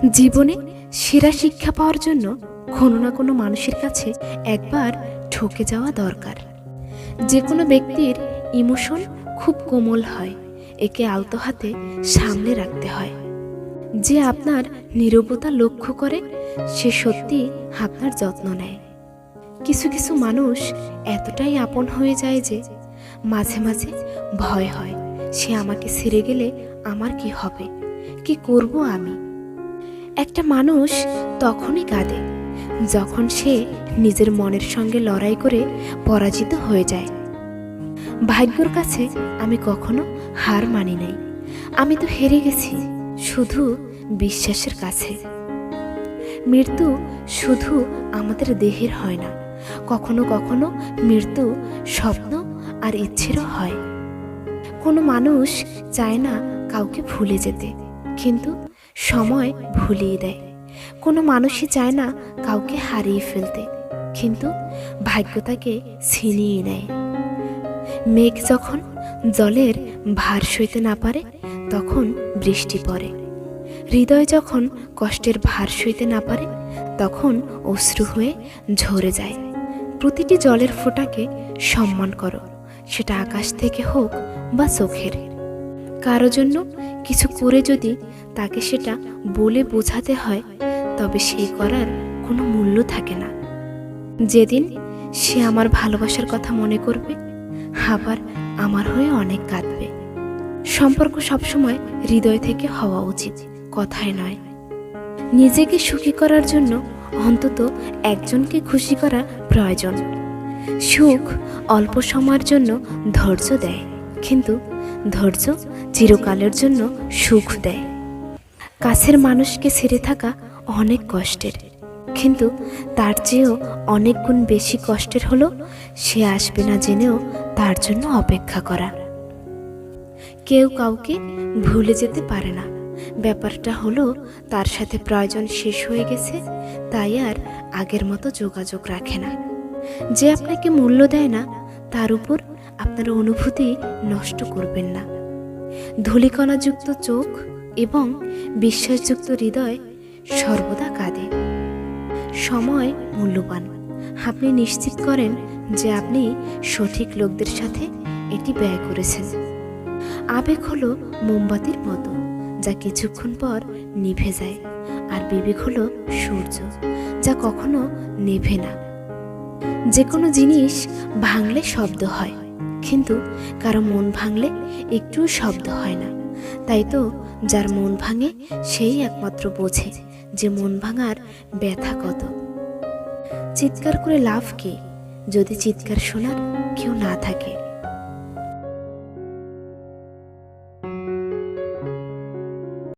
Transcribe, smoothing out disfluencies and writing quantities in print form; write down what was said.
জীবনে সেরা শিক্ষা পাওয়ার জন্য কোনো না কোনো মানুষের কাছে একবার ঠকে যাওয়া দরকার। যে কোনো ব্যক্তির ইমোশন খুব কোমল হয়, একে আলতো হাতে সামলে রাখতে হয়। যে আপনার নীরবতা লক্ষ্য করে সে সত্যি আপনার যত্ন নেয়। কিছু কিছু মানুষ এতটাই আপন হয়ে যায় যে মাঝে মাঝে ভয় হয় সে আমাকে ছেড়ে গেলে আমার কি হবে, কি করব আমি। একটা মানুষ তখনই কাঁদে যখন সে নিজের মনের সঙ্গে লড়াই করে পরাজিত হয়ে যায়। ভাগ্যর কাছে আমি কখনো হার মানি নাই, আমি তো হেরে গেছি শুধু বিশ্বাসের কাছে। মৃত্যু শুধু আমাদের দেহের হয় না, কখনো কখনো মৃত্যু স্বপ্ন আর ইচ্ছেরও হয়। কোনো মানুষ চায় না কাউকে ভুলে যেতে, কিন্তু সময় ভুলিয়ে দেয়। কোনো মানুষই চায় না কাউকে হারিয়ে ফেলতে, কিন্তু ভাগ্য তাকে ছিনিয়ে নেয়। মেঘ যখন জলের ভার সইতে না পারে তখন বৃষ্টি পড়ে। হৃদয় যখন কষ্টের ভার সইতে না পারে তখন অশ্রু হয়ে ঝরে যায়। প্রতিটি জলের ফোঁটাকে সম্মান করো, সেটা আকাশ থেকে হোক বা চোখের। কারো জন্য কিছু করে যদি তাকে সেটা বলে বোঝাতে হয় তবে সেই করার কোনো মূল্য থাকে না। যেদিন সে আমার ভালোবাসার কথা মনে করবে আবার আমার হয়ে অনেক কাঁদবে। সম্পর্ক সবসময় হৃদয় থেকে হওয়া উচিত, কথায় নয়। নিজেকে সুখী করার জন্য অন্তত একজনকে খুশি করা প্রয়োজন। সুখ অল্প সময়ের জন্য ধৈর্য দেয়, কিন্তু ধৈর্য চিরকালের জন্য সুখ দেয়। কাছের মানুষকে ছেড়ে থাকা অনেক কষ্টের, কিন্তু তার চেয়েও অনেক গুণ বেশি কষ্টের হলো সে আসবে না জেনেও তার জন্য অপেক্ষা করা। কেউ কাউকে ভুলে যেতে পারে না, ব্যাপারটা হলো তার সাথে প্রয়োজন শেষ হয়ে গেছে তাই আর আগের মতো যোগাযোগ রাখে না। যে আপনাকে মূল্য দেয় না তার উপর আপনার অনুভূতি নষ্ট করবেন না। ধূলিকণাযুক্ত চোখ এবং বিশ্বাসযুক্ত হৃদয় সর্বদা কাঁদে। সময় মূল্যবান, আপনি নিশ্চিত করেন যে আপনি সঠিক লোকদের সাথে এটি ব্যয় করেছেন। আবেগ হলো মোমবাতির মতো যা কিছুক্ষণ পর নিভে যায়, আর বিবেক হলো সূর্য যা কখনো নেভে না। যে কোনো জিনিস ভাঙলে শব্দ হয়, কিন্তু কারো মন ভাঙলে একটু শব্দ হয় না। তাই তো যার মন ভাঙে সেই একমাত্র বোঝে যে মন ভাঙার ব্যথা কত। চিৎকার করে লাভ কি যদি চিৎকার শোনার কেউ না থাকে।